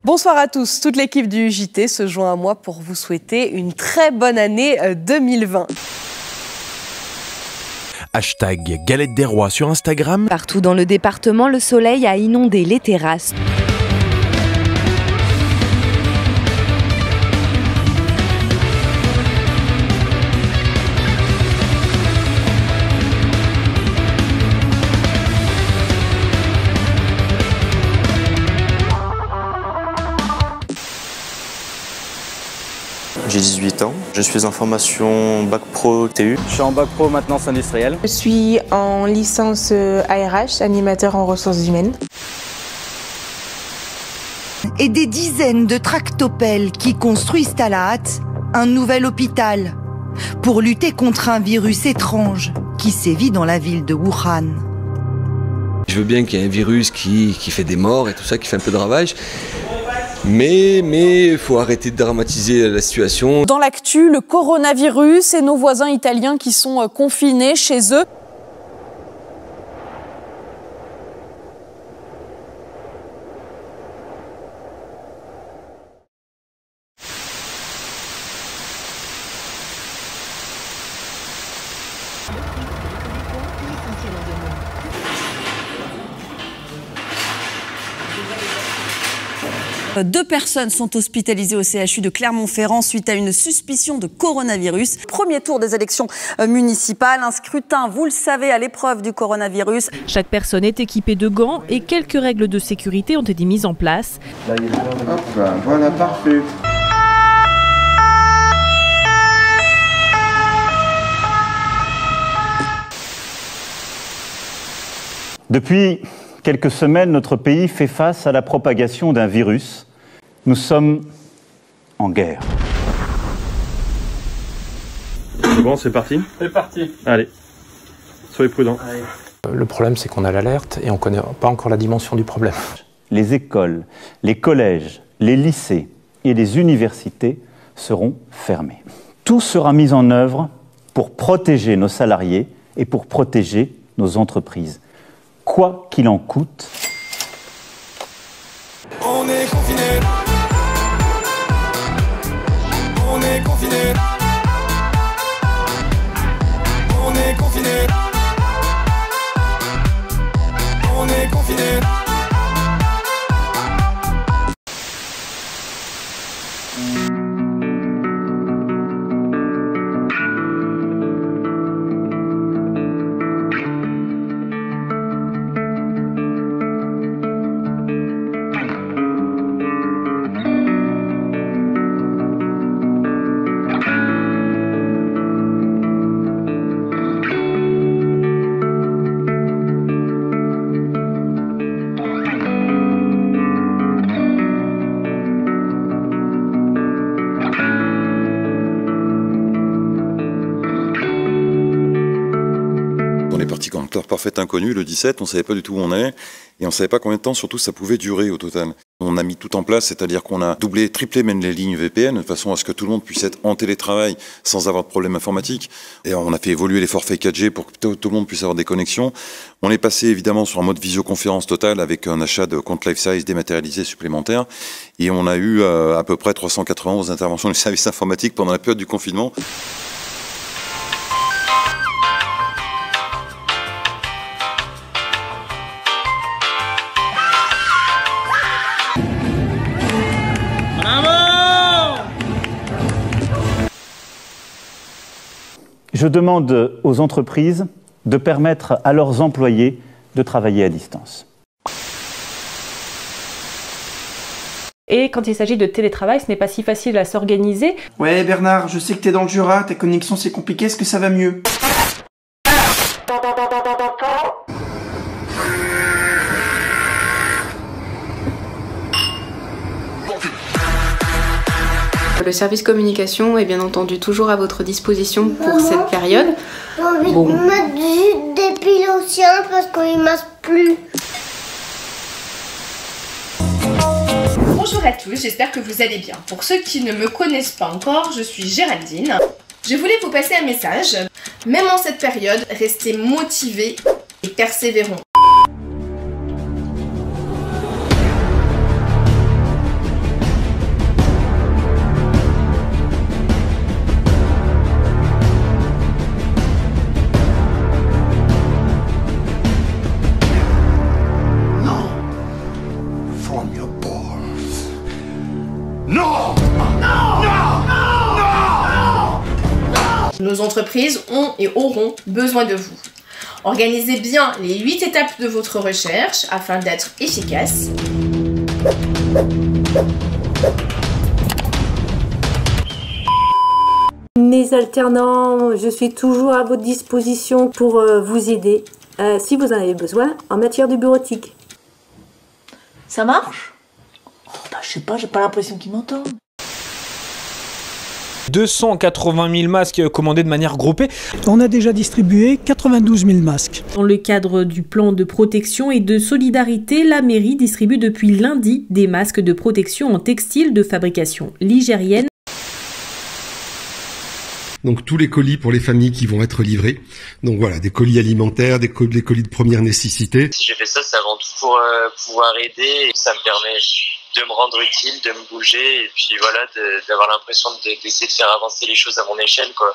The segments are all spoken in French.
Bonsoir à tous, toute l'équipe du JT se joint à moi pour vous souhaiter une très bonne année 2020. Hashtag Galette des Rois sur Instagram. Partout dans le département, le soleil a inondé les terrasses. J'ai 18 ans, je suis en formation Bac Pro TU. Je suis en Bac Pro maintenance industrielle. Je suis en licence ARH, animateur en ressources humaines. Et des dizaines de tractopelles qui construisent à la hâte un nouvel hôpital pour lutter contre un virus étrange qui sévit dans la ville de Wuhan. Je veux bien qu'il y ait un virus qui fait des morts et tout ça, qui fait un peu de ravage. Mais il faut arrêter de dramatiser la situation. Dans l'actu, le coronavirus et nos voisins italiens qui sont confinés chez eux. Deux personnes sont hospitalisées au CHU de Clermont-Ferrand suite à une suspicion de coronavirus. Premier tour des élections municipales, un scrutin, vous le savez, à l'épreuve du coronavirus. Chaque personne est équipée de gants et quelques règles de sécurité ont été mises en place. Hop là, voilà, parfait. Depuis quelques semaines, notre pays fait face à la propagation d'un virus. Nous sommes en guerre. C'est bon, c'est parti ? C'est parti. Allez, soyez prudents. Le problème, c'est qu'on a l'alerte et on ne connaît pas encore la dimension du problème. Les écoles, les collèges, les lycées et les universités seront fermés. Tout sera mis en œuvre pour protéger nos salariés et pour protéger nos entreprises. Quoi qu'il en coûte. On est confinés. On est confinés. On est confinés. On est confinés. On est parti comme parfait inconnu, le 17, on ne savait pas du tout où on est, et on ne savait pas combien de temps surtout ça pouvait durer au total. On a mis tout en place, c'est-à-dire qu'on a doublé, triplé même les lignes VPN, de façon à ce que tout le monde puisse être en télétravail sans avoir de problème informatique. Et on a fait évoluer les forfaits 4G pour que tout le monde puisse avoir des connexions. On est passé évidemment sur un mode visioconférence total avec un achat de comptes life size dématérialisés supplémentaires. Et on a eu à peu près 391 interventions du service informatique pendant la période du confinement. Je demande aux entreprises de permettre à leurs employés de travailler à distance. Et quand il s'agit de télétravail, ce n'est pas si facile à s'organiser. Ouais Bernard, je sais que t'es dans le Jura, ta connexion c'est compliqué, est-ce que ça va mieux ? Le service communication est bien entendu toujours à votre disposition pour cette période. J'ai envie de mettre des piles au sien parce qu'il ne masse plus. Bonjour à tous, j'espère que vous allez bien. Pour ceux qui ne me connaissent pas encore, je suis Géraldine. Je voulais vous passer un message. Même en cette période, restez motivés et persévérons. Nos entreprises ont et auront besoin de vous. Organisez bien les 8 étapes de votre recherche afin d'être efficace. Mes alternants, je suis toujours à votre disposition pour vous aider si vous en avez besoin en matière de bureautique. Ça marche? Je sais pas, j'ai pas l'impression qu'ils m'entendent. 280 000 masques commandés de manière groupée. On a déjà distribué 92 000 masques. Dans le cadre du plan de protection et de solidarité, la mairie distribue depuis lundi des masques de protection en textile de fabrication ligérienne. Donc tous les colis pour les familles qui vont être livrés. Donc voilà, des colis alimentaires, des colis de première nécessité. Si j'ai fait ça, c'est avant tout pour pouvoir aider. Et ça me permet de me rendre utile, de me bouger et puis voilà, d'avoir l'impression d'essayer de faire avancer les choses à mon échelle, quoi.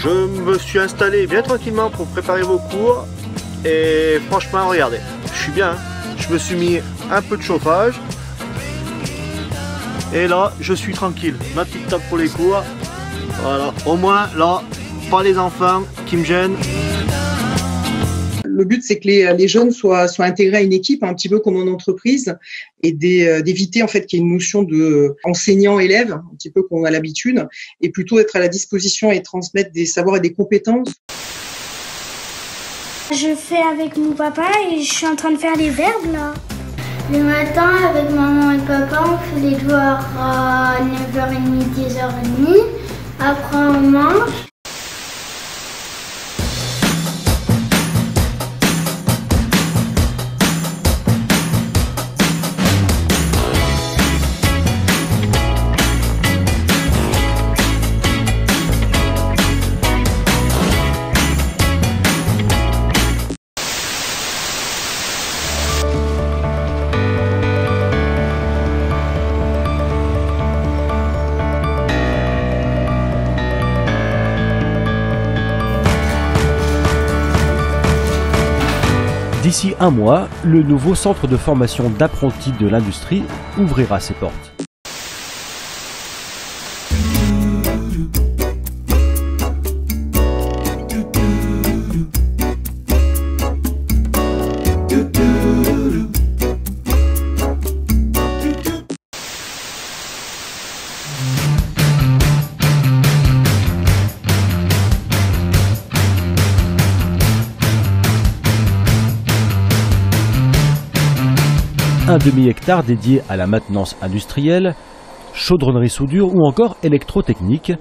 Je me suis installé bien tranquillement pour préparer vos cours et franchement regardez, je suis bien, je me suis mis un peu de chauffage et là je suis tranquille, ma petite table pour les cours, voilà, au moins là, pas les enfants qui me gênent. Le but, c'est que les jeunes soient intégrés à une équipe, un petit peu comme en entreprise, et d'éviter en fait qu'il y ait une notion de enseignant-élève, un petit peu qu'on a l'habitude, et plutôt être à la disposition et transmettre des savoirs et des compétences. Je fais avec mon papa et je suis en train de faire les verbes là. Le matin, avec maman et papa, on fait les devoirs à 9h30, 10h30. Après, on mange. D'ici un mois, le nouveau centre de formation d'apprentis de l'industrie ouvrira ses portes. Un demi-hectare dédié à la maintenance industrielle, chaudronnerie soudure ou encore électrotechnique.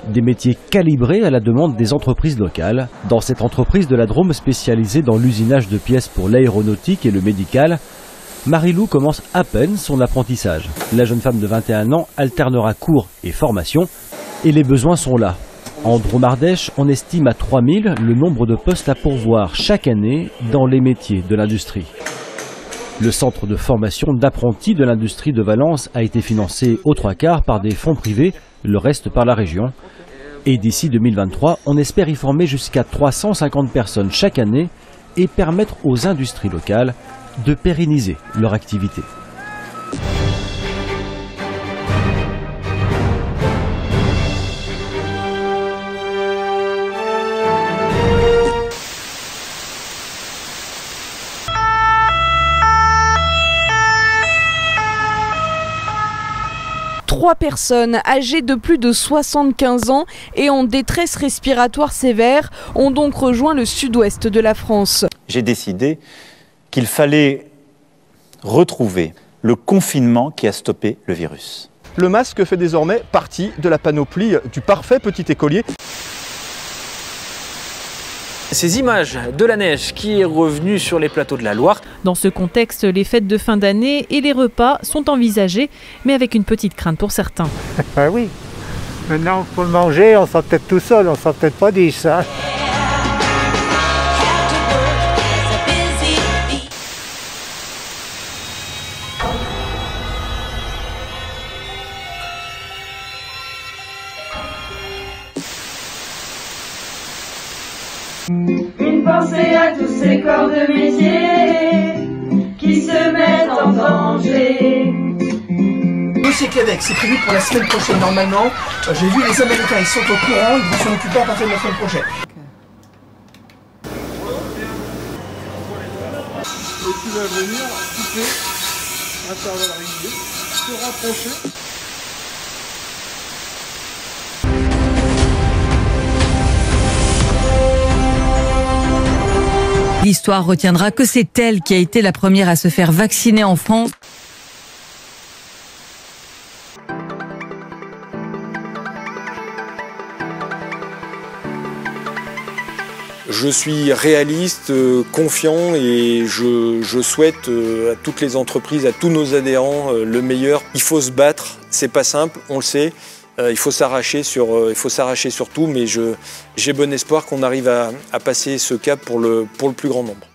Des métiers calibrés à la demande des entreprises locales. Dans cette entreprise de la Drôme spécialisée dans l'usinage de pièces pour l'aéronautique et le médical, Marie-Lou commence à peine son apprentissage. La jeune femme de 21 ans alternera cours et formation et les besoins sont là. En Drôme-Ardèche, on estime à 3000 le nombre de postes à pourvoir chaque année dans les métiers de l'industrie. Le centre de formation d'apprentis de l'industrie de Valence a été financé aux 3/4 par des fonds privés, le reste par la région. Et d'ici 2023, on espère y former jusqu'à 350 personnes chaque année et permettre aux industries locales de pérenniser leur activité. Trois personnes âgées de plus de 75 ans et en détresse respiratoire sévère ont donc rejoint le sud-ouest de la France. J'ai décidé qu'il fallait retrouver le confinement qui a stoppé le virus. Le masque fait désormais partie de la panoplie du parfait petit écolier. Ces images de la neige qui est revenue sur les plateaux de la Loire. Dans ce contexte, les fêtes de fin d'année et les repas sont envisagés, mais avec une petite crainte pour certains. Ah oui, maintenant pour le manger, on sera peut-être tout seul, on sera peut-être pas 10. Hein. Une pensée à tous ces corps de métier qui se mettent en danger. Dossier Québec, c'est prévu pour la semaine prochaine normalement. J'ai vu les Américains, ils sont au courant, ils vont s'en occuper à partir de la semaine prochaine. Et tu vas venir couper, intervalle régulier, se rapprocher. L'histoire retiendra que c'est elle qui a été la première à se faire vacciner en France. Je suis réaliste, confiant et je souhaite à toutes les entreprises, à tous nos adhérents le meilleur. Il faut se battre, c'est pas simple, on le sait. Il faut s'arracher sur tout, mais j'ai bon espoir qu'on arrive à passer ce cap pour le plus grand nombre.